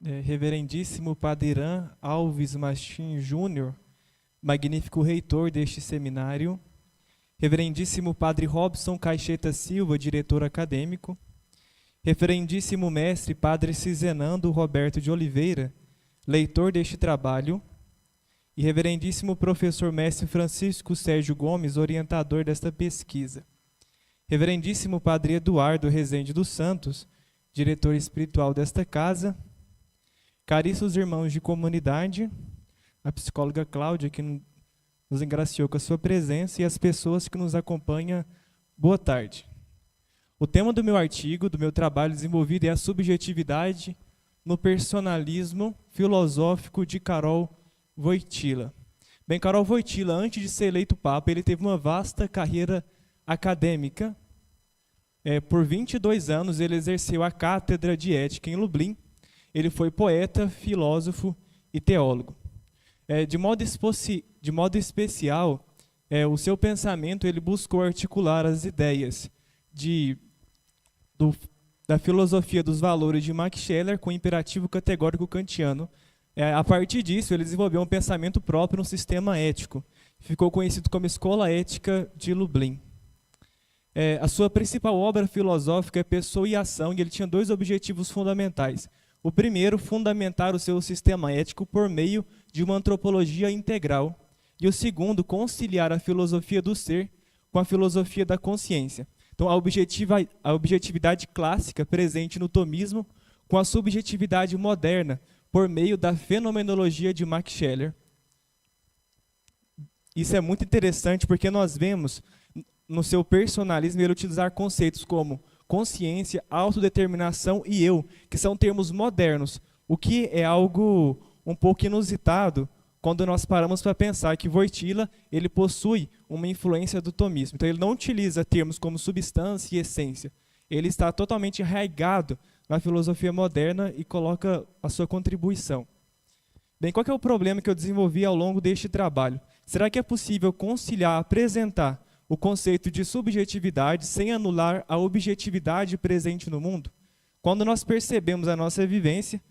Reverendíssimo Padre Irã Alves Machin Júnior, magnífico reitor deste seminário, Reverendíssimo Padre Robson Caixeta Silva, diretor acadêmico, Reverendíssimo Mestre Padre Cizenando Roberto de Oliveira, leitor deste trabalho, e Reverendíssimo Professor Mestre Francisco Sérgio Gomes, orientador desta pesquisa. Reverendíssimo Padre Eduardo Rezende dos Santos, diretor espiritual desta casa, caríssimos irmãos de comunidade, a psicóloga Cláudia, que nos engraciou com a sua presença, e as pessoas que nos acompanham, boa tarde. O tema do meu artigo, do meu trabalho desenvolvido, é a subjetividade no personalismo filosófico de Karol Wojtyła. Bem, Karol Wojtyła, antes de ser eleito Papa, ele teve uma vasta carreira acadêmica. Por 22 anos, ele exerceu a cátedra de ética em Lublin. Ele foi poeta, filósofo e teólogo. De modo especial, o seu pensamento ele buscou articular as ideias da filosofia dos valores de Max Scheler com o imperativo categórico kantiano. A partir disso, ele desenvolveu um pensamento próprio no sistema ético. Ficou conhecido como Escola Ética de Lublin. A sua principal obra filosófica é Pessoa e Ação, e ele tinha dois objetivos fundamentais. O primeiro, fundamentar o seu sistema ético por meio de uma antropologia integral. E o segundo, conciliar a filosofia do ser com a filosofia da consciência. Então, a objetividade clássica presente no tomismo com a subjetividade moderna por meio da fenomenologia de Max Scheler. Isso é muito interessante porque nós vemos no seu personalismo ele utilizar conceitos como consciência, autodeterminação e eu, que são termos modernos, o que é algo um pouco inusitado quando nós paramos para pensar que Wojtyła ele possui uma influência do tomismo. Então ele não utiliza termos como substância e essência. Ele está totalmente arraigado na filosofia moderna e coloca a sua contribuição. Bem, qual que é o problema que eu desenvolvi ao longo deste trabalho? Será que é possível conciliar, apresentar o conceito de subjetividade sem anular a objetividade presente no mundo? Quando nós percebemos a nossa vivência,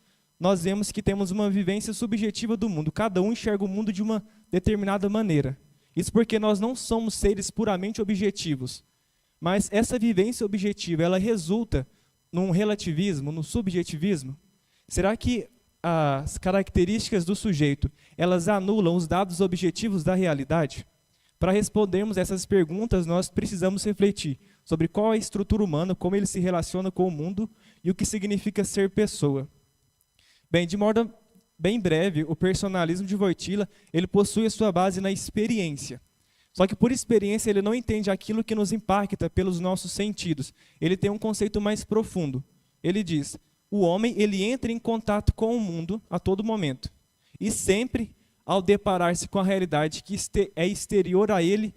nós vemos que temos uma vivência subjetiva do mundo. Cada um enxerga o mundo de uma determinada maneira. Isso porque nós não somos seres puramente objetivos. Mas essa vivência objetiva, ela resulta num relativismo, no subjetivismo? Será que as características do sujeito, elas anulam os dados objetivos da realidade? Para respondermos essas perguntas, nós precisamos refletir sobre qual é a estrutura humana, como ele se relaciona com o mundo e o que significa ser pessoa. Bem, de modo bem breve, o personalismo de Wojtyła, ele possui a sua base na experiência. Só que por experiência ele não entende aquilo que nos impacta pelos nossos sentidos. Ele tem um conceito mais profundo. Ele diz, o homem ele entra em contato com o mundo a todo momento. E sempre, ao deparar-se com a realidade que é exterior a ele,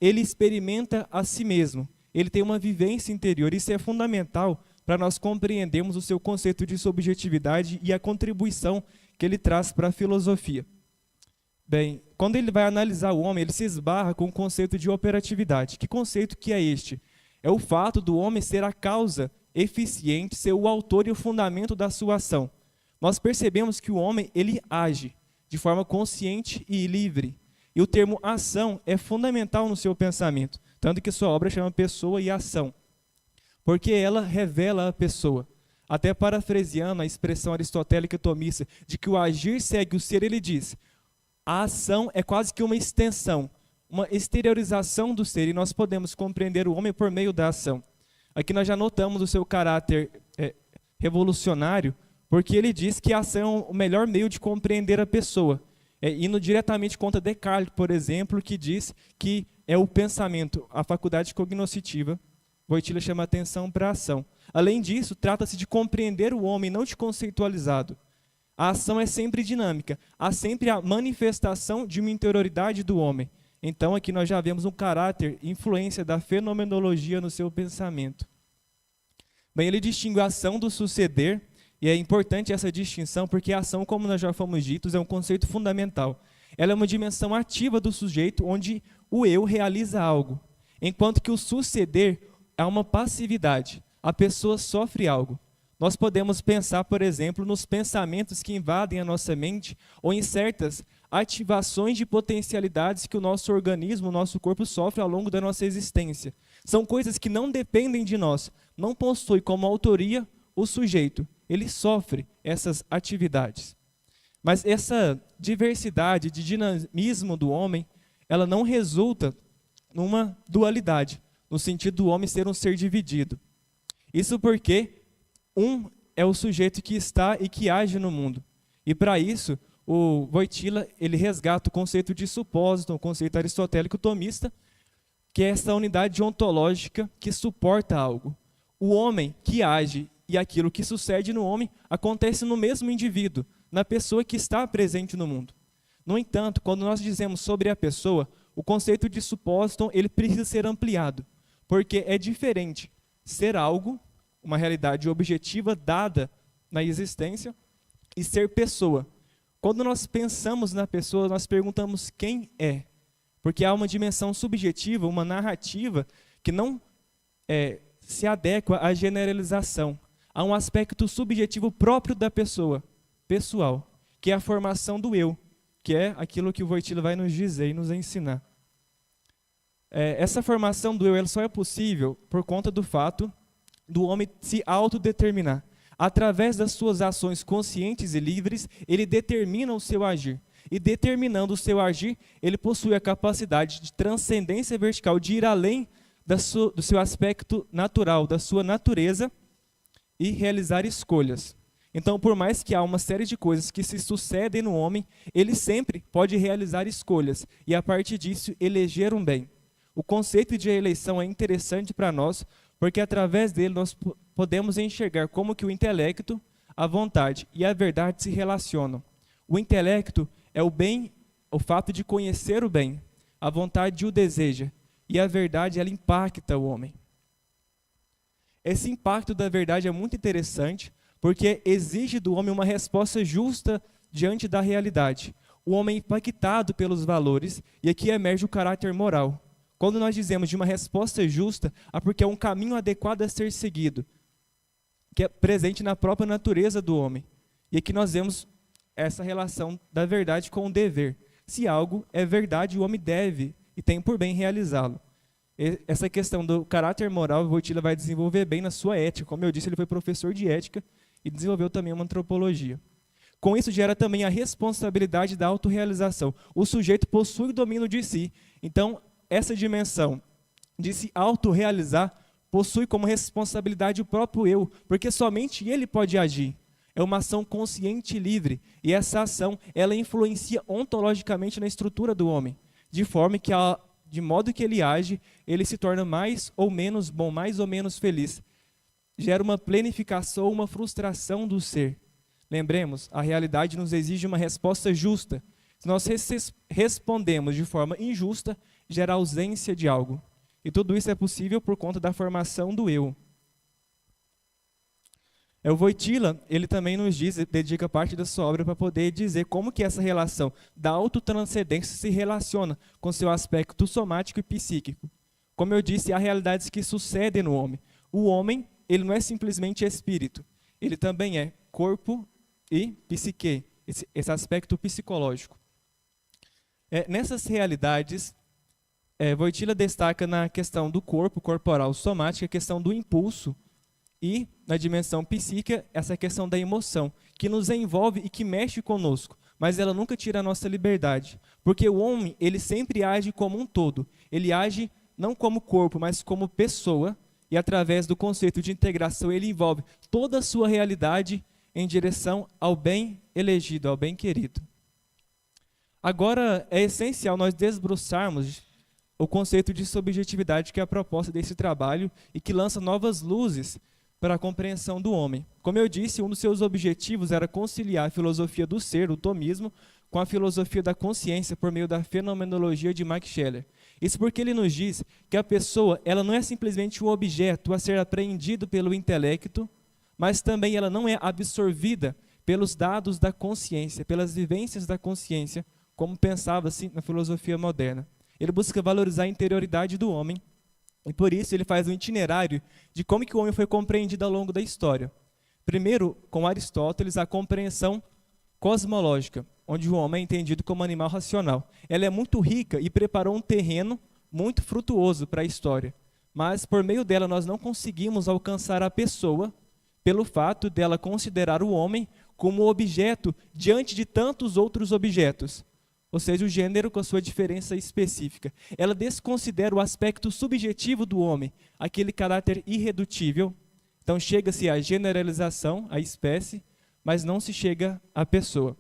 ele experimenta a si mesmo. Ele tem uma vivência interior. Isso é fundamental para nós compreendermos o seu conceito de subjetividade e a contribuição que ele traz para a filosofia. Bem, quando ele vai analisar o homem, ele se esbarra com o conceito de operatividade. Que conceito que é este? É o fato do homem ser a causa eficiente, ser o autor e o fundamento da sua ação. Nós percebemos que o homem ele age de forma consciente e livre. E o termo ação é fundamental no seu pensamento, tanto que sua obra chama Pessoa e Ação, porque ela revela a pessoa. Até parafraseando a expressão aristotélica tomista de que o agir segue o ser, ele diz, a ação é quase que uma extensão, uma exteriorização do ser, e nós podemos compreender o homem por meio da ação. Aqui nós já notamos o seu caráter revolucionário, porque ele diz que a ação é o melhor meio de compreender a pessoa, indo diretamente contra Descartes, por exemplo, que diz que é o pensamento, a faculdade cognoscitiva. Wojtyła chama atenção para a ação. Além disso, trata-se de compreender o homem, não de conceitualizado. A ação é sempre dinâmica, há sempre a manifestação de uma interioridade do homem. Então aqui nós já vemos um caráter, influência da fenomenologia no seu pensamento. Bem, ele distingue a ação do suceder, e é importante essa distinção porque a ação, como nós já fomos ditos, é um conceito fundamental. Ela é uma dimensão ativa do sujeito, onde o eu realiza algo, enquanto que o suceder é uma passividade. A pessoa sofre algo. Nós podemos pensar, por exemplo, nos pensamentos que invadem a nossa mente ou em certas ativações de potencialidades que o nosso organismo, o nosso corpo sofre ao longo da nossa existência. São coisas que não dependem de nós, não possui como autoria o sujeito, ele sofre essas atividades. Mas essa diversidade de dinamismo do homem, ela não resulta numa dualidade, no sentido do homem ser um ser dividido. Isso porque um é o sujeito que está e que age no mundo. E para isso, o Wojtyla, ele resgata o conceito de supósito, o conceito aristotélico tomista, que é essa unidade ontológica que suporta algo. O homem que age e aquilo que sucede no homem acontece no mesmo indivíduo, na pessoa que está presente no mundo. No entanto, quando nós dizemos sobre a pessoa, o conceito de supósito, ele precisa ser ampliado, porque é diferente ser algo, uma realidade objetiva dada na existência, e ser pessoa. Quando nós pensamos na pessoa, nós perguntamos quem é, porque há uma dimensão subjetiva, uma narrativa, que não se adequa à generalização. Há um aspecto subjetivo próprio da pessoa, pessoal, que é a formação do eu, que é aquilo que o Wojtyla vai nos dizer e nos ensinar. Essa formação do eu ela só é possível por conta do fato do homem se autodeterminar. Através das suas ações conscientes e livres, ele determina o seu agir. E determinando o seu agir, ele possui a capacidade de transcendência vertical, de ir além do seu aspecto natural, da sua natureza, e realizar escolhas. Então, por mais que há uma série de coisas que se sucedem no homem, ele sempre pode realizar escolhas e, a partir disso, eleger um bem. O conceito de eleição é interessante para nós, porque através dele nós podemos enxergar como que o intelecto, a vontade e a verdade se relacionam. O intelecto é o bem, o fato de conhecer o bem, a vontade o deseja, e a verdade ela impacta o homem. Esse impacto da verdade é muito interessante, porque exige do homem uma resposta justa diante da realidade. O homem é impactado pelos valores, e aqui emerge o caráter moral. Quando nós dizemos de uma resposta justa, é porque é um caminho adequado a ser seguido, que é presente na própria natureza do homem. E aqui nós vemos essa relação da verdade com o dever. Se algo é verdade, o homem deve e tem por bem realizá-lo. Essa questão do caráter moral, o Wojtyla vai desenvolver bem na sua ética. Como eu disse, ele foi professor de ética e desenvolveu também uma antropologia. Com isso, gera também a responsabilidade da autorrealização. O sujeito possui o domínio de si. Então, essa dimensão de se autorrealizar possui como responsabilidade o próprio eu, porque somente ele pode agir. É uma ação consciente e livre, e essa ação ela influencia ontologicamente na estrutura do homem, de forma que, de modo que ele age, ele se torna mais ou menos bom, mais ou menos feliz. Gera uma planificação ou uma frustração do ser. Lembremos, a realidade nos exige uma resposta justa. Se nós respondemos de forma injusta, gera ausência de algo. E tudo isso é possível por conta da formação do eu. O Wojtyla, ele também nos diz, dedica parte da sua obra para poder dizer como que essa relação da autotranscendência se relaciona com seu aspecto somático e psíquico. Como eu disse, há realidades que sucedem no homem. O homem, ele não é simplesmente espírito, ele também é corpo e psique, esse aspecto psicológico. Nessas realidades, Wojtyla destaca na questão do corpo corporal somático a questão do impulso e, na dimensão psíquica, essa questão da emoção, que nos envolve e que mexe conosco, mas ela nunca tira a nossa liberdade, porque o homem ele sempre age como um todo, ele age não como corpo, mas como pessoa, e através do conceito de integração ele envolve toda a sua realidade em direção ao bem elegido, ao bem querido. Agora, é essencial nós desbruçarmos o conceito de subjetividade, que é a proposta desse trabalho e que lança novas luzes para a compreensão do homem. Como eu disse, um dos seus objetivos era conciliar a filosofia do ser, o tomismo, com a filosofia da consciência por meio da fenomenologia de Max Scheler. Isso porque ele nos diz que a pessoa ela não é simplesmente um objeto a ser apreendido pelo intelecto, mas também ela não é absorvida pelos dados da consciência, pelas vivências da consciência, como pensava-se na filosofia moderna. Ele busca valorizar a interioridade do homem, e por isso ele faz um itinerário de como que o homem foi compreendido ao longo da história. Primeiro, com Aristóteles, a compreensão cosmológica, onde o homem é entendido como animal racional. Ela é muito rica e preparou um terreno muito frutuoso para a história. Mas, por meio dela, nós não conseguimos alcançar a pessoa pelo fato dela considerar o homem como objeto diante de tantos outros objetos. Ou seja, o gênero com a sua diferença específica. Ela desconsidera o aspecto subjetivo do homem, aquele caráter irredutível. Então, chega-se à generalização, à espécie, mas não se chega à pessoa.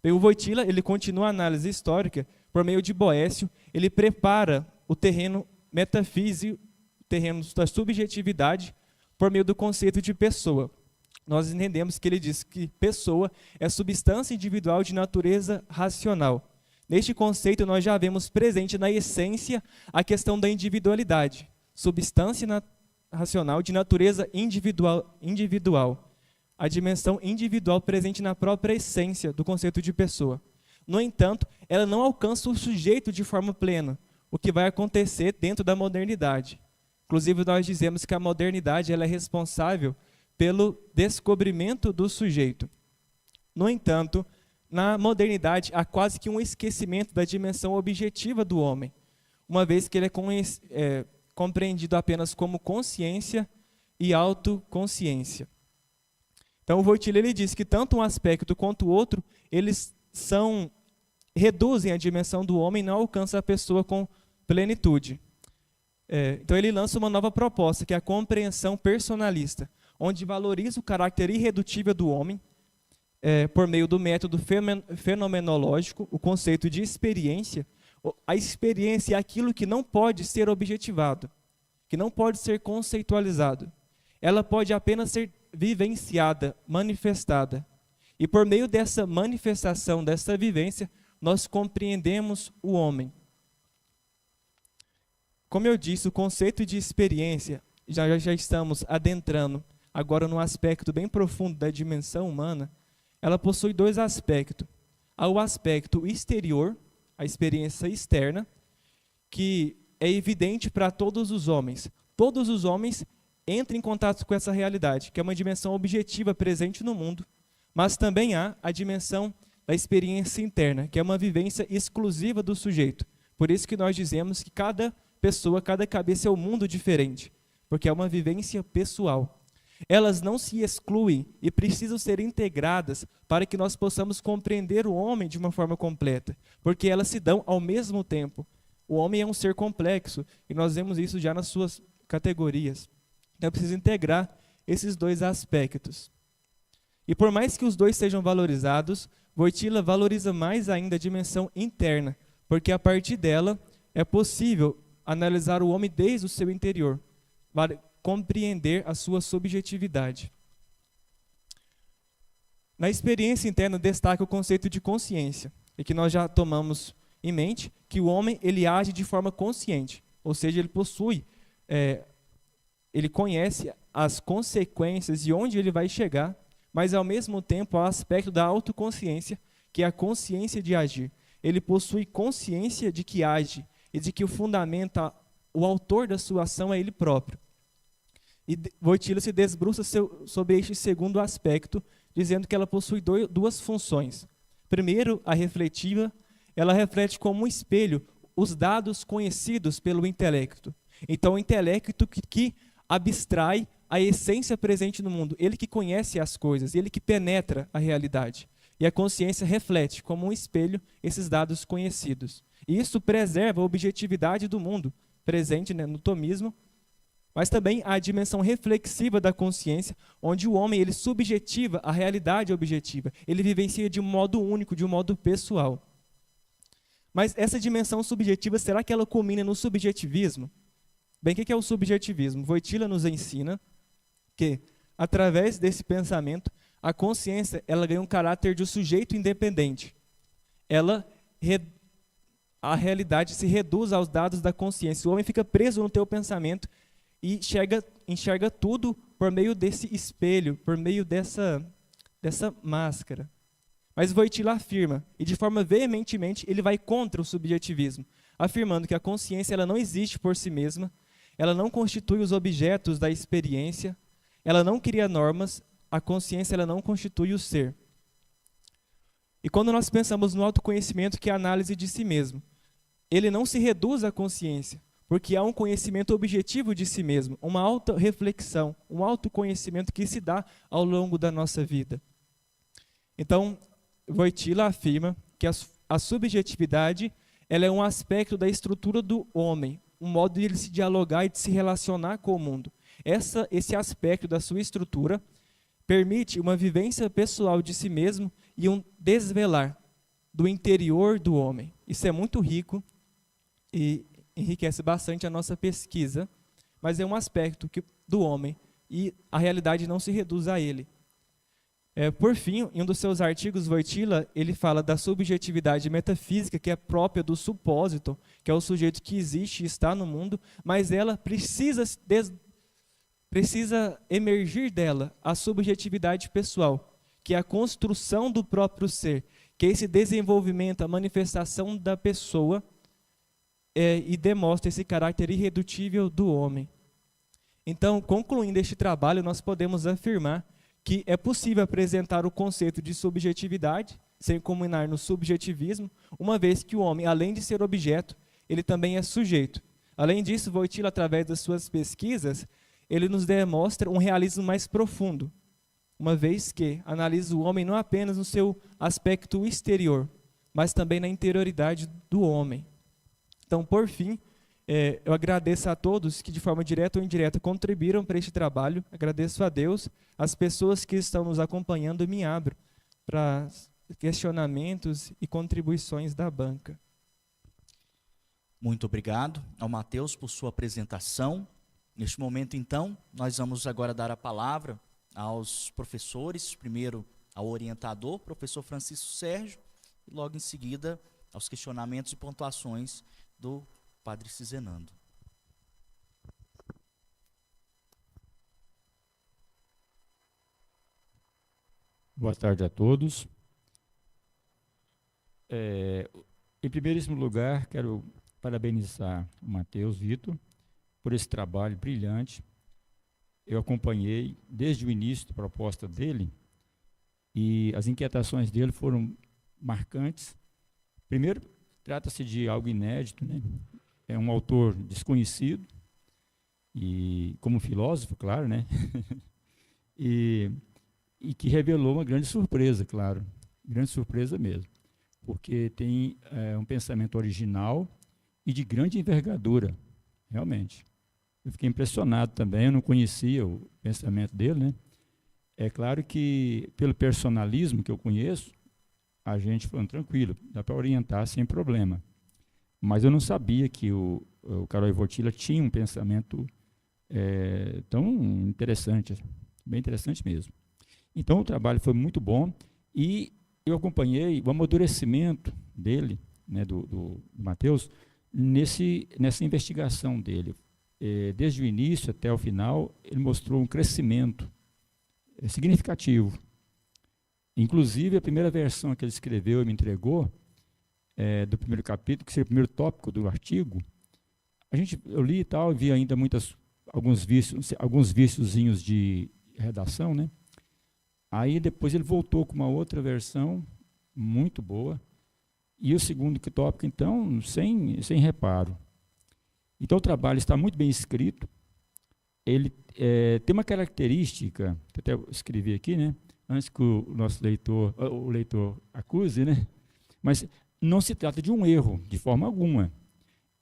Bem, o Wojtyła, ele continua a análise histórica por meio de Boécio, ele prepara o terreno metafísico, o terreno da subjetividade, por meio do conceito de pessoa. Nós entendemos que ele diz que pessoa é substância individual de natureza racional. Neste conceito, nós já vemos presente na essência a questão da individualidade, substância racional de natureza individual, a dimensão individual presente na própria essência do conceito de pessoa. No entanto, ela não alcança o sujeito de forma plena, o que vai acontecer dentro da modernidade. Inclusive, nós dizemos que a modernidade ela é responsável pelo descobrimento do sujeito. No entanto, na modernidade, há quase que um esquecimento da dimensão objetiva do homem, uma vez que ele é compreendido apenas como consciência e autoconsciência. Então, o Wojtyła ele diz que tanto um aspecto quanto o outro, eles reduzem a dimensão do homem e não alcançam a pessoa com plenitude. Então, ele lança uma nova proposta, que é a compreensão personalista, onde valoriza o caráter irredutível do homem, por meio do método fenomenológico, o conceito de experiência. A experiência é aquilo que não pode ser objetivado, que não pode ser conceitualizado. Ela pode apenas ser vivenciada, manifestada. E por meio dessa manifestação, dessa vivência, nós compreendemos o homem. Como eu disse, o conceito de experiência, já estamos adentrando agora num aspecto bem profundo da dimensão humana. Ela possui dois aspectos. Há o aspecto exterior, a experiência externa, que é evidente para todos os homens. Todos os homens entram em contato com essa realidade, que é uma dimensão objetiva presente no mundo, mas também há a dimensão da experiência interna, que é uma vivência exclusiva do sujeito. Por isso que nós dizemos que cada pessoa, cada cabeça é um mundo diferente, porque é uma vivência pessoal. Elas não se excluem e precisam ser integradas para que nós possamos compreender o homem de uma forma completa, porque elas se dão ao mesmo tempo. O homem é um ser complexo e nós vemos isso já nas suas categorias. Então, é preciso integrar esses dois aspectos. E por mais que os dois sejam valorizados, Wojtyła valoriza mais ainda a dimensão interna, porque a partir dela é possível analisar o homem desde o seu interior, para compreender a sua subjetividade. Na experiência interna destaca o conceito de consciência, e que nós já tomamos em mente que o homem ele age de forma consciente, ou seja, ele possui, ele conhece as consequências e onde ele vai chegar, mas ao mesmo tempo há o aspecto da autoconsciência, que é a consciência de agir. Ele possui consciência de que age e de que o fundamenta, o autor da sua ação é ele próprio. E Wojtyła se debruça sobre este segundo aspecto, dizendo que ela possui duas funções. Primeiro, a refletiva, ela reflete como um espelho os dados conhecidos pelo intelecto. Então, o intelecto que abstrai a essência presente no mundo, ele que conhece as coisas, ele que penetra a realidade. E a consciência reflete como um espelho esses dados conhecidos. E isso preserva a objetividade do mundo, presente, né, no tomismo, mas também a dimensão reflexiva da consciência, onde o homem ele subjetiva a realidade objetiva. Ele vivencia de um modo único, de um modo pessoal. Mas essa dimensão subjetiva, será que ela culmina no subjetivismo? Bem, o que é o subjetivismo? Wojtyła nos ensina que, através desse pensamento, a consciência ela ganha um caráter de sujeito independente. A realidade se reduz aos dados da consciência. O homem fica preso no teu pensamento e enxerga tudo por meio desse espelho, por meio dessa máscara. Mas Wojtyła afirma, e de forma veementemente, ele vai contra o subjetivismo, afirmando que a consciência ela não existe por si mesma, ela não constitui os objetos da experiência, ela não cria normas, a consciência ela não constitui o ser. E quando nós pensamos no autoconhecimento, que é a análise de si mesmo, ele não se reduz à consciência, porque há um conhecimento objetivo de si mesmo, uma auto-reflexão, um autoconhecimento que se dá ao longo da nossa vida. Então, Wojtyla afirma que a subjetividade ela é um aspecto da estrutura do homem, um modo de ele se dialogar e de se relacionar com o mundo. Esse aspecto da sua estrutura permite uma vivência pessoal de si mesmo e um desvelar do interior do homem. Isso é muito rico e enriquece bastante a nossa pesquisa, mas é um aspecto do homem e a realidade não se reduz a ele. Por fim, em um dos seus artigos, Wojtyla, ele fala da subjetividade metafísica, que é própria do supósito, que é o sujeito que existe e está no mundo, mas ela precisa emergir dela a subjetividade pessoal, que é a construção do próprio ser, que é esse desenvolvimento, a manifestação da pessoa, e demonstra esse caráter irredutível do homem. Então, concluindo este trabalho, nós podemos afirmar que é possível apresentar o conceito de subjetividade, sem culminar no subjetivismo, uma vez que o homem, além de ser objeto, ele também é sujeito. Além disso, Wojtyla, através das suas pesquisas, ele nos demonstra um realismo mais profundo, uma vez que analisa o homem não apenas no seu aspecto exterior, mas também na interioridade do homem. Então, por fim, eu agradeço a todos que de forma direta ou indireta contribuíram para este trabalho, agradeço a Deus, as pessoas que estão nos acompanhando e me abro para questionamentos e contribuições da banca. Muito obrigado ao Mateus por sua apresentação. Neste momento, então, nós vamos agora dar a palavra aos professores, primeiro ao orientador, professor Francisco Sérgio, e logo em seguida aos questionamentos e pontuações do Padre Cizenando. Boa tarde a todos. Em primeiríssimo lugar, quero parabenizar o Mateus Vitor por esse trabalho brilhante. Eu acompanhei desde o início da proposta dele e as inquietações dele foram marcantes. Primeiro, trata-se de algo inédito, né? É um autor desconhecido, e como filósofo, claro, né? e que revelou uma grande surpresa, claro, grande surpresa mesmo, porque tem um pensamento original e de grande envergadura, realmente. Eu fiquei impressionado também, eu não conhecia o pensamento dele, né? É claro que, pelo personalismo que eu conheço, a gente falando tranquilo, dá para orientar sem problema. Mas eu não sabia que o Karol Wojtyla tinha um pensamento tão interessante, bem interessante mesmo. Então o trabalho foi muito bom e eu acompanhei o amadurecimento dele, né, do Mateus, nessa investigação dele. Desde o início até o final, ele mostrou um crescimento significativo. Inclusive, a primeira versão que ele escreveu e me entregou, do primeiro capítulo, que seria o primeiro tópico do artigo, eu li e tal, e vi ainda alguns viciozinhos de redação, né? Aí depois ele voltou com uma outra versão muito boa, e o segundo tópico, então, sem reparo. Então o trabalho está muito bem escrito, ele tem uma característica, que até eu escrevi aqui, né? Antes que o nosso leitor acuse, né? Mas não se trata de um erro, de forma alguma.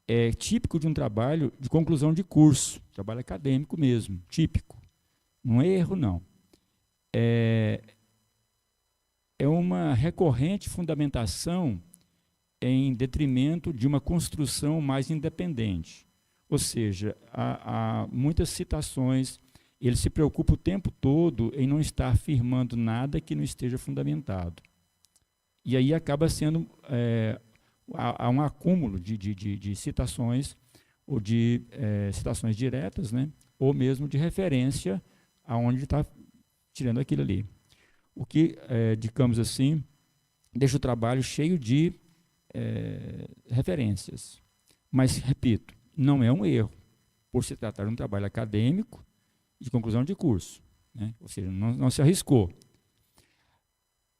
É típico de um trabalho de conclusão de curso, trabalho acadêmico mesmo, típico. Não é erro, não. É uma recorrente fundamentação em detrimento de uma construção mais independente. Ou seja, há muitas citações, ele se preocupa o tempo todo em não estar afirmando nada que não esteja fundamentado. E aí acaba sendo há um acúmulo de citações, ou de citações diretas, né? Ou mesmo de referência aonde está tirando aquilo ali. O que, digamos assim, deixa o trabalho cheio de referências. Mas, repito, não é um erro, por se tratar de um trabalho acadêmico de conclusão de curso. né? Ou seja, não se arriscou.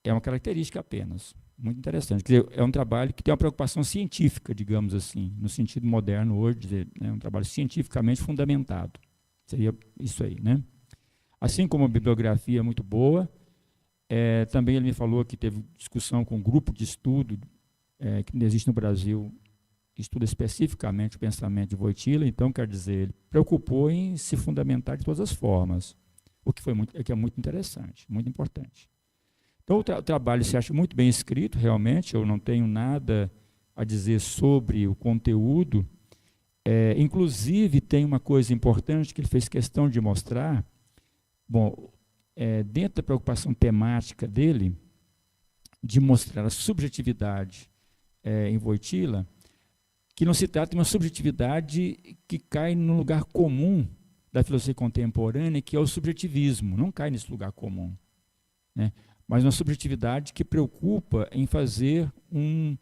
É uma característica apenas. Muito interessante. Quer dizer, é um trabalho que tem uma preocupação científica, digamos assim, no sentido moderno hoje, dizer, né, um trabalho cientificamente fundamentado. Seria isso aí, né? Assim como a bibliografia é muito boa, também ele me falou que teve discussão com um grupo de estudo que existe no Brasil, que estuda especificamente o pensamento de Wojtyla. Então, quer dizer, ele preocupou em se fundamentar de todas as formas, o que é muito interessante, muito importante. Então, o trabalho se acha muito bem escrito, realmente. Eu não tenho nada a dizer sobre o conteúdo. Inclusive, tem uma coisa importante que ele fez questão de mostrar. Bom, dentro da preocupação temática dele, de mostrar a subjetividade em Wojtyla, que não se trata de uma subjetividade que cai no lugar comum da filosofia contemporânea, que é o subjetivismo. Não cai nesse lugar comum, né? Mas uma subjetividade que preocupa em fazer um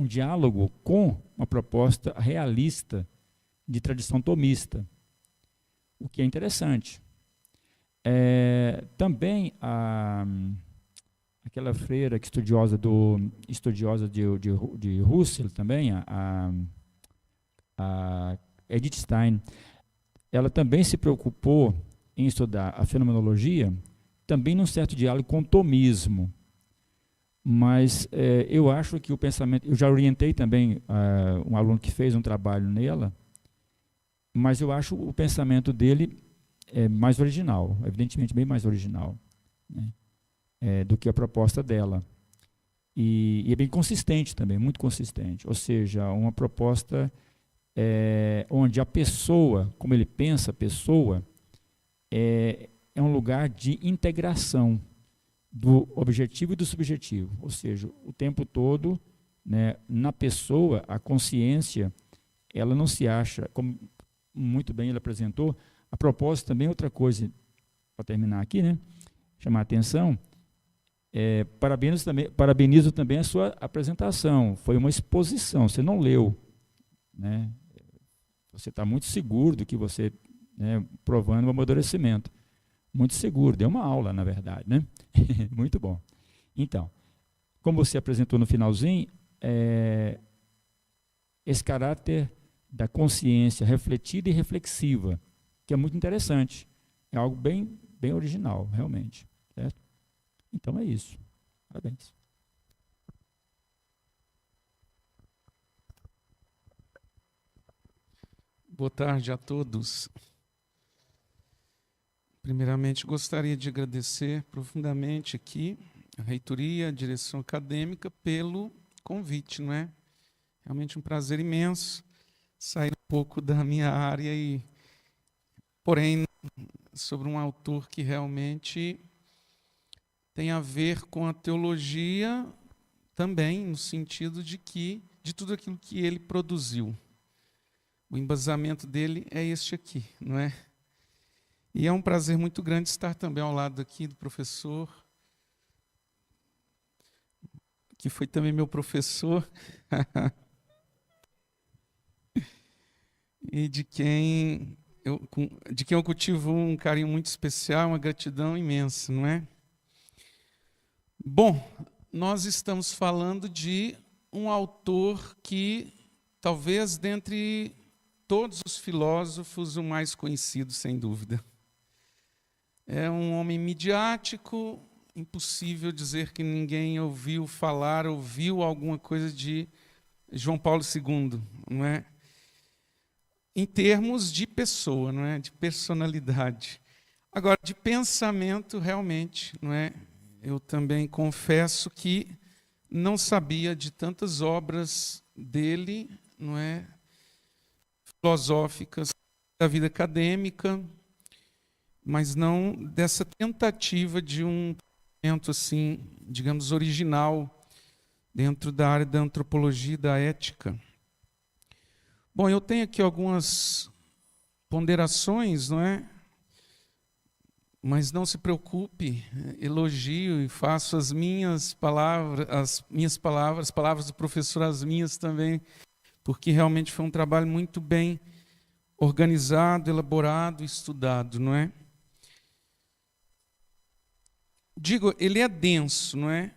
diálogo com uma proposta realista de tradição tomista, o que é interessante. Também aquela freira que estudiosa de Husserl, também, a Edith Stein, ela também se preocupou em estudar a fenomenologia, também num certo diálogo com o tomismo. Mas eu acho que o pensamento... Eu já orientei também um aluno que fez um trabalho nela, mas eu acho o pensamento dele mais original, evidentemente bem mais original, né, do que a proposta dela. E é bem consistente também, muito consistente. Ou seja, uma proposta onde a pessoa, como ele pensa a pessoa, é um lugar de integração do objetivo e do subjetivo. Ou seja, o tempo todo, né, na pessoa, a consciência, ela não se acha, como muito bem ele apresentou. A propósito, também outra coisa, para terminar aqui, né, chamar a atenção, parabenizo também a sua apresentação. Foi uma exposição, você não leu, né? Você está muito seguro do que você, né, provando o amadurecimento. Muito seguro, deu uma aula, na verdade, né? Muito bom. Então, como você apresentou no finalzinho, esse caráter da consciência refletida e reflexiva, que é muito interessante. É algo bem, bem original, realmente. Certo? Então é isso. Parabéns. Boa tarde a todos. Primeiramente, gostaria de agradecer profundamente aqui a reitoria, a direção acadêmica, pelo convite, não é? Realmente um prazer imenso sair um pouco da minha área porém, sobre um autor que realmente tem a ver com a teologia também, no sentido de tudo aquilo que ele produziu. O embasamento dele é este aqui, não é? E é um prazer muito grande estar também ao lado aqui do professor, que foi também meu professor, e de quem eu cultivo um carinho muito especial, uma gratidão imensa, não é? Bom, nós estamos falando de um autor que, talvez, dentre todos os filósofos, o mais conhecido, sem dúvida. É um homem midiático, impossível dizer que ninguém ouviu alguma coisa de João Paulo II, não é? Em termos de pessoa, não é? De personalidade. Agora, de pensamento, realmente, não é? Eu também confesso que não sabia de tantas obras dele, não é? Filosóficas, da vida acadêmica, mas não dessa tentativa de um pensamento assim, digamos, original dentro da área da antropologia e da ética. Bom, eu tenho aqui algumas ponderações, não é? Mas não se preocupe, elogio e faço as minhas palavras, as palavras do professor, as minhas também, porque realmente foi um trabalho muito bem organizado, elaborado, estudado, não é? digo, ele é denso, não é?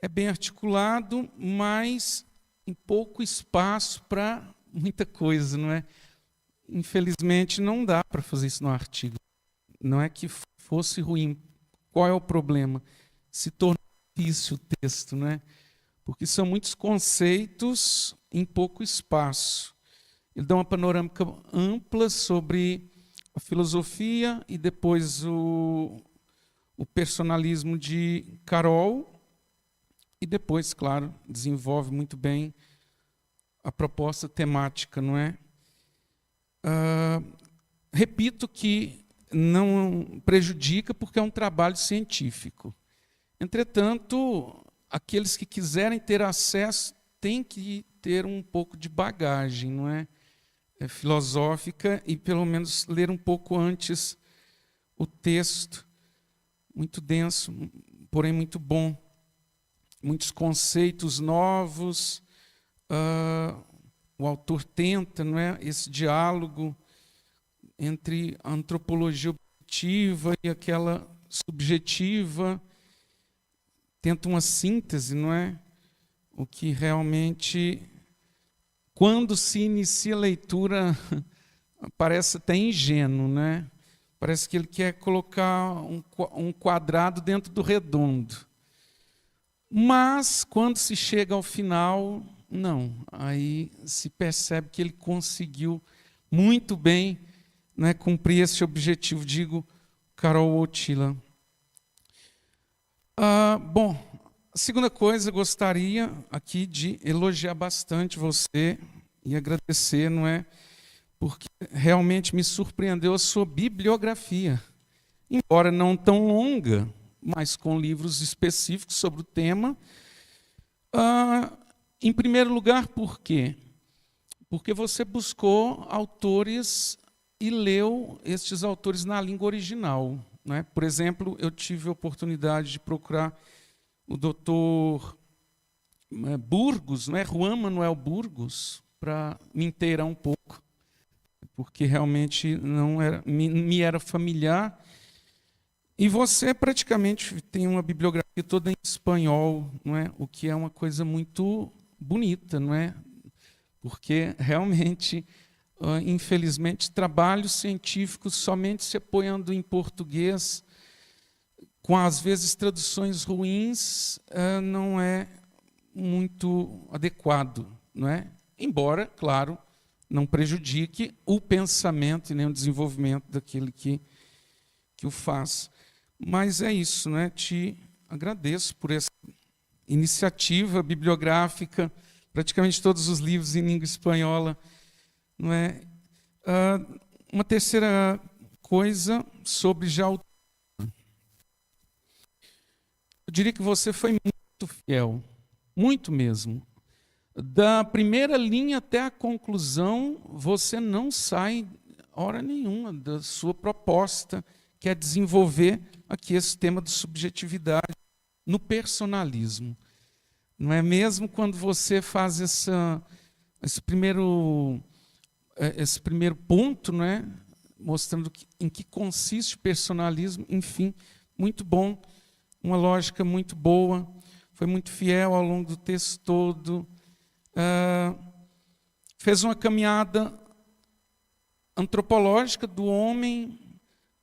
É bem articulado, mas em pouco espaço para muita coisa, não é? Infelizmente, não dá para fazer isso no artigo. Não é que fosse ruim. Qual é o problema? Se torna difícil o texto, não é? Porque são muitos conceitos em pouco espaço. Ele dá uma panorâmica ampla sobre a filosofia e depois o personalismo de Carol, e depois, claro, desenvolve muito bem a proposta temática, não é? Repito que não prejudica porque é um trabalho científico. Entretanto, aqueles que quiserem ter acesso têm que ter um pouco de bagagem, não é? Filosófica, e pelo menos ler um pouco antes o texto. Muito denso, porém muito bom. Muitos conceitos novos. O autor tenta, não é, esse diálogo entre a antropologia objetiva e aquela subjetiva. Tenta uma síntese, não é? O que realmente, quando se inicia a leitura, parece até ingênuo, né? Parece que ele quer colocar um quadrado dentro do redondo. Mas, quando se chega ao final, não. Aí se percebe que ele conseguiu muito bem, né, cumprir esse objetivo, digo, Carol Wojtyla. Bom, a segunda coisa, gostaria aqui de elogiar bastante você e agradecer, não é? Porque realmente me surpreendeu a sua bibliografia. Embora não tão longa, mas com livros específicos sobre o tema. Em primeiro lugar, por quê? Porque você buscou autores e leu estes autores na língua original. Não é? Por exemplo, eu tive a oportunidade de procurar o doutor Burgos, não é? Juan Manuel Burgos, para me inteirar um pouco, porque realmente não era, me era familiar. E você praticamente tem uma bibliografia toda em espanhol, não é? O que é uma coisa muito bonita, não é? Porque realmente, infelizmente, trabalhos científicos somente se apoiando em português, com às vezes traduções ruins, não é muito adequado, não é? Embora, claro, não prejudique o pensamento e nem o desenvolvimento daquele que o faz. Mas é isso, né? Te agradeço por essa iniciativa bibliográfica, praticamente todos os livros em língua espanhola, não é? Uma terceira coisa sobre já o... Eu diria que você foi muito fiel, muito mesmo. Da primeira linha até a conclusão, você não sai hora nenhuma da sua proposta, que é desenvolver aqui esse tema de subjetividade no personalismo. Não é mesmo quando você faz esse primeiro ponto, não é? Mostrando em que consiste o personalismo, enfim, muito bom, uma lógica muito boa, foi muito fiel ao longo do texto todo, fez uma caminhada antropológica do homem,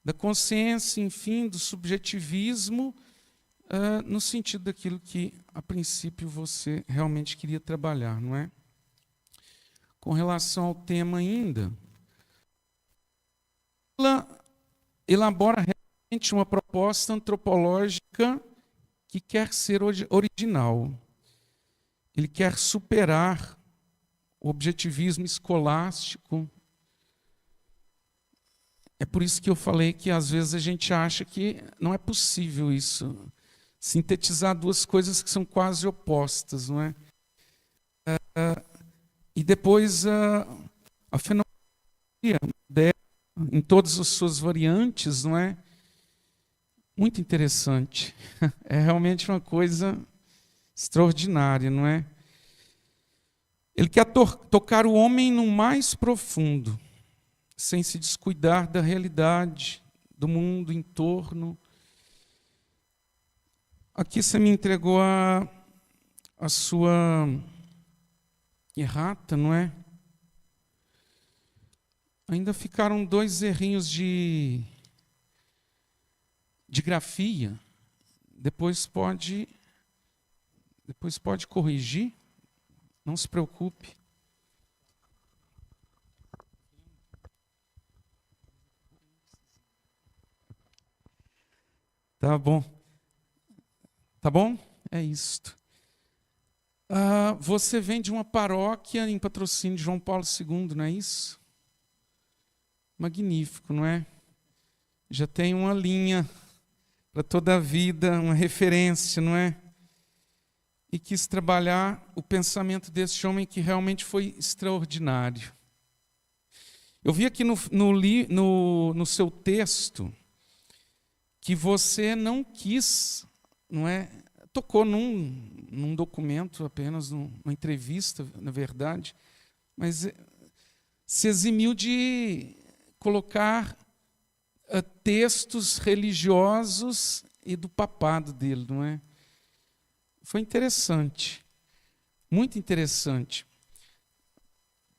da consciência, enfim, do subjetivismo, no sentido daquilo que, a princípio, você realmente queria trabalhar, não é? Com relação ao tema ainda, ela elabora realmente uma proposta antropológica que quer ser original. Ele quer superar o objetivismo escolástico. É por isso que eu falei que, às vezes, a gente acha que não é possível isso. Sintetizar duas coisas que são quase opostas, não é? E depois a fenomenologia em todas as suas variantes, não é? Muito interessante. É realmente uma coisa extraordinária, não é? Ele quer tocar o homem no mais profundo, sem se descuidar da realidade, do mundo em torno. Aqui você me entregou a sua errata, não é? Ainda ficaram 2 errinhos de grafia. Depois pode corrigir. Não se preocupe. Tá bom. Tá bom? É isto. Você vem de uma paróquia em patrocínio de João Paulo II, não é isso? Magnífico, não é? Já tem uma linha para toda a vida, uma referência, não é? E quis trabalhar o pensamento desse homem que realmente foi extraordinário. Eu vi aqui no seu texto que você não quis, não é? Tocou num documento apenas, numa entrevista, na verdade, mas se eximiu de colocar textos religiosos e do papado dele, não é? Foi interessante, muito interessante.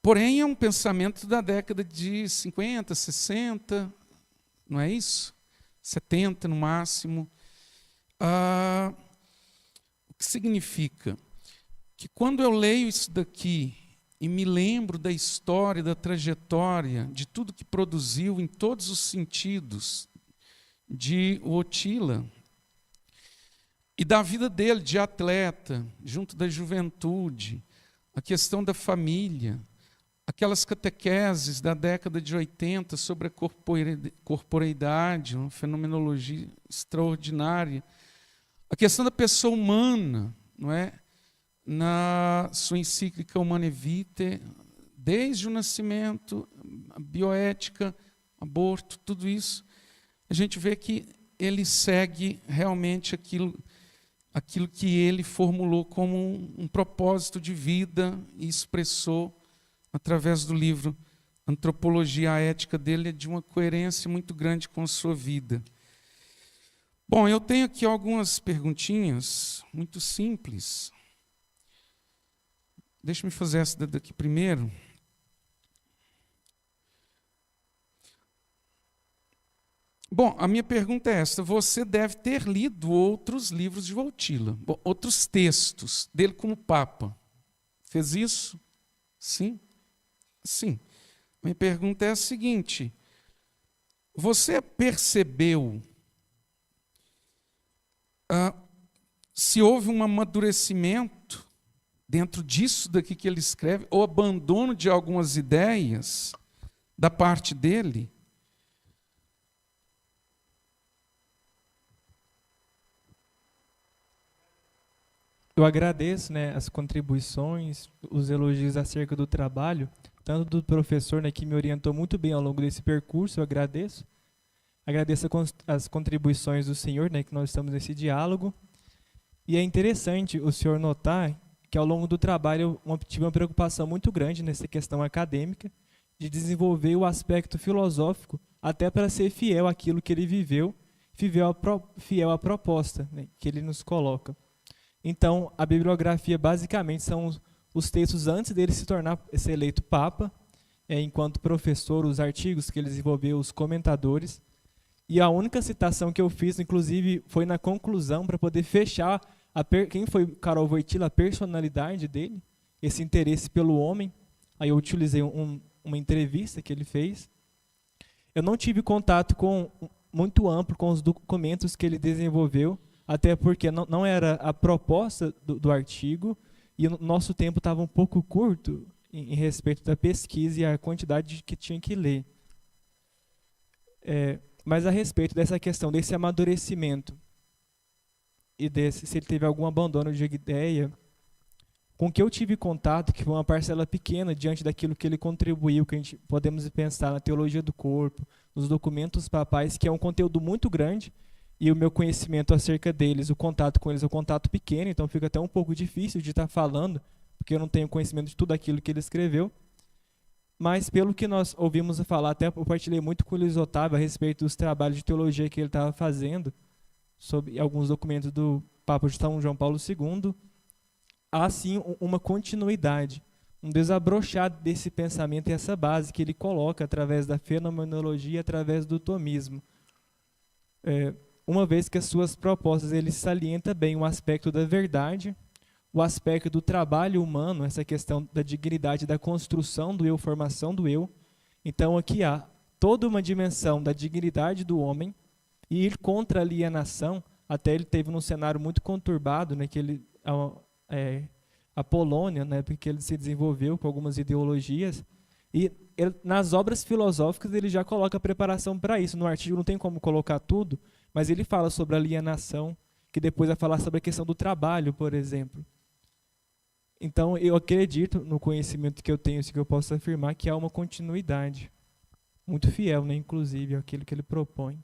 Porém, é um pensamento da década de 50, 60, não é isso? 70 no máximo. O que significa? Que quando eu leio isso daqui e me lembro da história, da trajetória, de tudo que produziu em todos os sentidos, de Wojtyla, e da vida dele de atleta, junto da juventude, a questão da família, aquelas catequeses da década de 80 sobre a corporeidade, uma fenomenologia extraordinária, a questão da pessoa humana, não é? Na sua encíclica Humanae Vitae, desde o nascimento, a bioética, aborto, tudo isso, a gente vê que ele segue realmente aquilo que ele formulou como um propósito de vida e expressou através do livro Antropologia. A ética dele é de uma coerência muito grande com a sua vida. Bom, eu tenho aqui algumas perguntinhas muito simples. Deixa-me fazer essa daqui primeiro. Bom, a minha pergunta é esta. Você deve ter lido outros livros de Wojtyla, outros textos dele como Papa. Fez isso? Sim? Sim. Minha pergunta é a seguinte. Você percebeu se houve um amadurecimento dentro disso daqui que ele escreve, ou abandono de algumas ideias da parte dele? Eu agradeço, né, as contribuições, os elogios acerca do trabalho, tanto do professor, né, que me orientou muito bem ao longo desse percurso. Eu agradeço. Agradeço as contribuições do senhor, né, que nós estamos nesse diálogo. E é interessante o senhor notar que ao longo do trabalho eu tive uma preocupação muito grande nessa questão acadêmica, de desenvolver o aspecto filosófico, até para ser fiel àquilo que ele viveu, fiel à proposta, né, que ele nos coloca. Então, a bibliografia basicamente são os textos antes dele ser eleito Papa, enquanto professor, os artigos que ele desenvolveu, os comentadores. E a única citação que eu fiz, inclusive, foi na conclusão, para poder fechar quem foi Karol Wojtyla, a personalidade dele, esse interesse pelo homem. Aí eu utilizei uma entrevista que ele fez. Eu não tive contato muito amplo com os documentos que ele desenvolveu, até porque não era a proposta do artigo, e o nosso tempo estava um pouco curto em respeito da pesquisa e a quantidade que tinha que ler. Mas a respeito dessa questão, desse amadurecimento, e se ele teve algum abandono de ideia, com que eu tive contato, que foi uma parcela pequena diante daquilo que ele contribuiu, que a gente podemos pensar na teologia do corpo, nos documentos papais, que é um conteúdo muito grande, e o meu conhecimento acerca deles, o contato com eles é um contato pequeno, então fica até um pouco difícil de estar falando, porque eu não tenho conhecimento de tudo aquilo que ele escreveu. Mas pelo que nós ouvimos falar, até compartilhei muito com o Luiz Otávio a respeito dos trabalhos de teologia que ele estava fazendo, sobre alguns documentos do Papa São João Paulo II, há sim uma continuidade, um desabrochar desse pensamento e essa base que ele coloca através da fenomenologia, através do tomismo. Uma vez que as suas propostas, ele salienta bem o aspecto da verdade, o aspecto do trabalho humano, essa questão da dignidade, da construção do eu, formação do eu. Então aqui há toda uma dimensão da dignidade do homem e ir contra a alienação. Até ele teve num cenário muito conturbado, né, que ele, a Polônia, né, porque ele se desenvolveu com algumas ideologias, e ele, nas obras filosóficas ele já coloca a preparação para isso. No artigo não tem como colocar tudo, mas ele fala sobre a alienação, que depois vai falar sobre a questão do trabalho, por exemplo. Então eu acredito, no conhecimento que eu tenho, que eu posso afirmar, que há uma continuidade, muito fiel, né, inclusive, àquilo que ele propõe.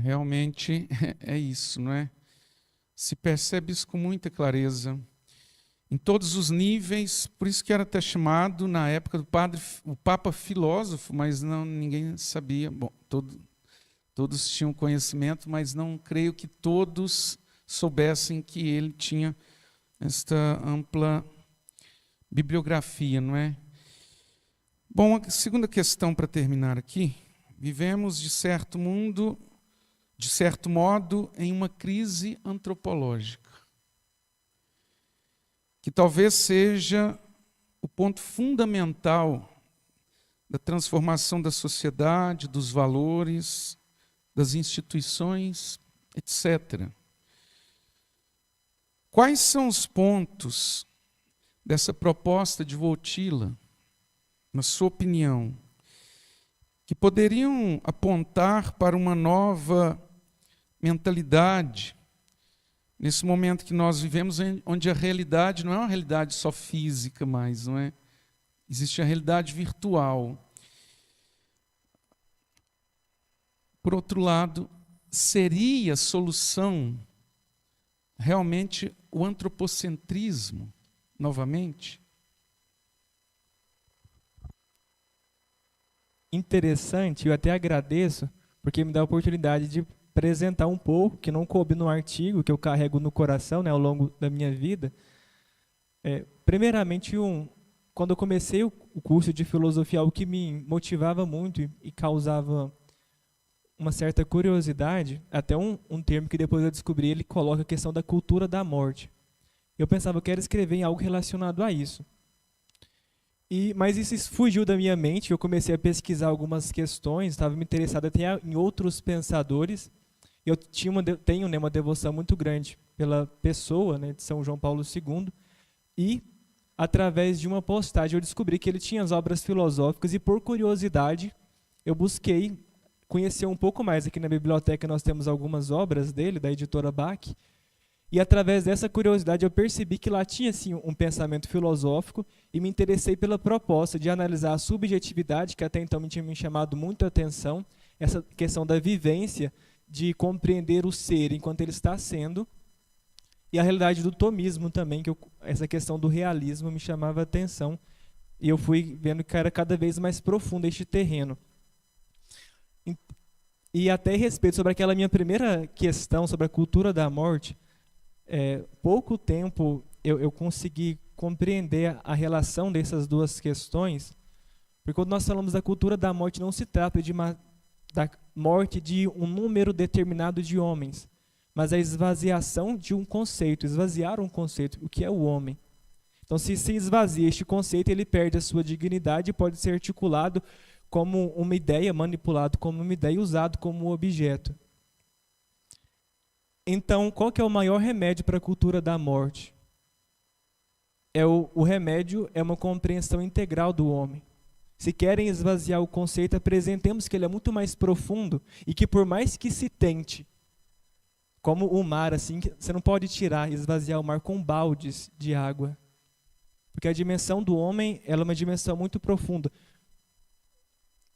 Realmente é isso, não é? Se percebe isso com muita clareza, em todos os níveis. Por isso que era até chamado, na época do padre, o Papa filósofo, mas não, ninguém sabia. Bom, todos tinham conhecimento, mas não creio que todos soubessem que ele tinha esta ampla bibliografia, não é? Bom, a segunda questão para terminar aqui. Vivemos, de certo modo, em uma crise antropológica, que talvez seja o ponto fundamental da transformação da sociedade, dos valores, das instituições, etc. Quais são os pontos dessa proposta de Wojtyla, na sua opinião, que poderiam apontar para uma nova mentalidade, nesse momento que nós vivemos, onde a realidade não é uma realidade só física mais, não é? Existe a realidade virtual. Por outro lado, seria a solução realmente o antropocentrismo, novamente? Interessante, eu até agradeço, porque me dá a oportunidade de apresentar um pouco, que não coube no artigo, que eu carrego no coração, né, ao longo da minha vida. Primeiramente, quando eu comecei o curso de filosofia, algo que me motivava muito e causava uma certa curiosidade, até um termo que depois eu descobri, ele coloca a questão da cultura da morte. Eu pensava, eu quero escrever em algo relacionado a isso. Mas isso fugiu da minha mente, eu comecei a pesquisar algumas questões, estava me interessado até em outros pensadores. Eu tenho, né, uma devoção muito grande pela pessoa, né, de São João Paulo II, e através de uma postagem eu descobri que ele tinha as obras filosóficas e, por curiosidade, eu busquei conhecer um pouco mais. Aqui na biblioteca nós temos algumas obras dele, da editora Bach, e através dessa curiosidade eu percebi que lá tinha sim um pensamento filosófico e me interessei pela proposta de analisar a subjetividade, que até então me tinha me chamado muita atenção, essa questão da vivência, de compreender o ser enquanto ele está sendo, e a realidade do tomismo também, essa questão do realismo me chamava a atenção, e eu fui vendo que era cada vez mais profundo este terreno. E até a respeito sobre aquela minha primeira questão sobre a cultura da morte, pouco tempo eu consegui compreender a relação dessas duas questões, porque quando nós falamos da cultura da morte, não se trata da morte de um número determinado de homens, mas a esvaziação de um conceito, esvaziar um conceito, o que é o homem. Então, se esvazia este conceito, ele perde a sua dignidade e pode ser articulado como uma ideia, manipulado como uma ideia, usado como objeto. Então, qual que é o maior remédio para a cultura da morte? O remédio é uma compreensão integral do homem. Se querem esvaziar o conceito, apresentemos que ele é muito mais profundo e que, por mais que se tente, como o mar, assim, você não pode esvaziar o mar com baldes de água. Porque a dimensão do homem, ela é uma dimensão muito profunda.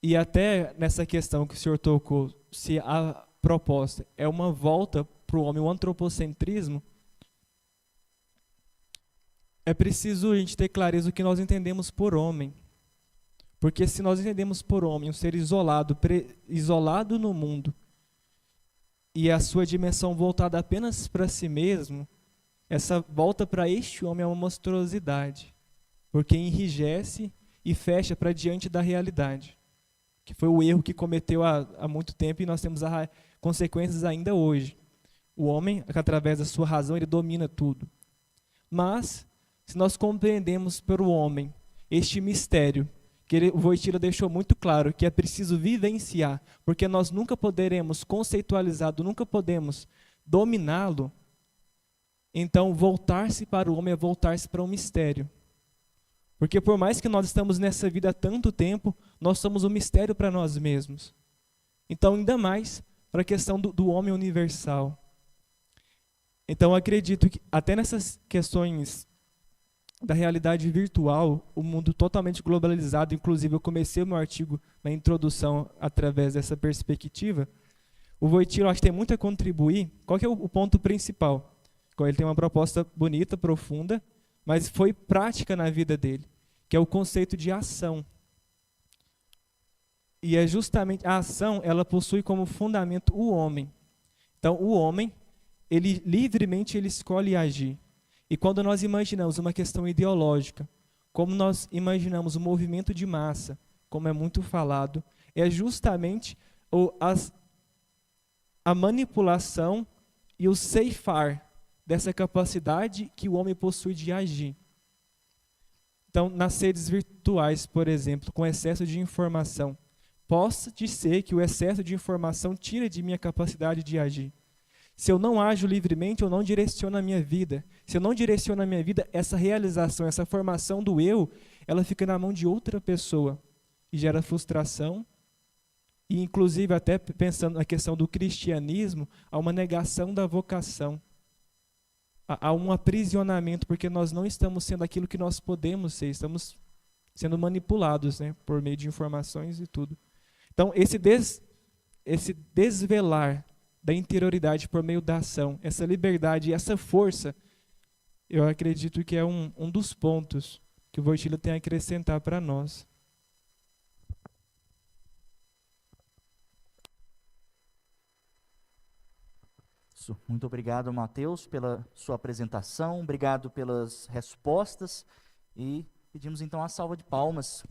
E até nessa questão que o senhor tocou, se a proposta é uma volta para o homem, o antropocentrismo, é preciso a gente ter clareza do que nós entendemos por homem. Porque se nós entendemos por homem um ser isolado no mundo, e a sua dimensão voltada apenas para si mesmo, essa volta para este homem é uma monstruosidade, porque enrijece e fecha para diante da realidade, que foi o erro que cometeu há muito tempo e nós temos consequências ainda hoje. O homem, através da sua razão, ele domina tudo. Mas, se nós compreendemos pelo homem este mistério, que o Wojtyla deixou muito claro, que é preciso vivenciar, porque nós nunca poderemos conceitualizá-lo, nunca podemos dominá-lo, então voltar-se para o homem é voltar-se para um mistério. Porque por mais que nós estamos nessa vida há tanto tempo, nós somos um mistério para nós mesmos. Então, ainda mais para a questão do homem universal. Então, acredito que até nessas questões da realidade virtual, o mundo totalmente globalizado, inclusive eu comecei o meu artigo na introdução através dessa perspectiva, o Wojtyla acho que tem muito a contribuir. Qual que é o ponto principal? Ele tem uma proposta bonita, profunda, mas foi prática na vida dele, que é o conceito de ação. E é justamente a ação, ela possui como fundamento o homem. Então, o homem, ele livremente ele escolhe agir. E quando nós imaginamos uma questão ideológica, como nós imaginamos o movimento de massa, como é muito falado, é justamente a manipulação e o ceifar dessa capacidade que o homem possui de agir. Então, nas redes virtuais, por exemplo, com excesso de informação, pode ser que o excesso de informação tire de minha capacidade de agir. Se eu não ajo livremente, eu não direciono a minha vida. Se eu não direciono a minha vida, essa realização, essa formação do eu, ela fica na mão de outra pessoa e gera frustração. E, inclusive, até pensando na questão do cristianismo, há uma negação da vocação. Há um aprisionamento, porque nós não estamos sendo aquilo que nós podemos ser, estamos sendo manipulados, né, por meio de informações e tudo. Então, esse desvelar da interioridade por meio da ação, essa liberdade e essa força, eu acredito que é um dos pontos que o Wojtyla tem a acrescentar para nós. Muito obrigado, Mateus, pela sua apresentação, obrigado pelas respostas e pedimos então a salva de palmas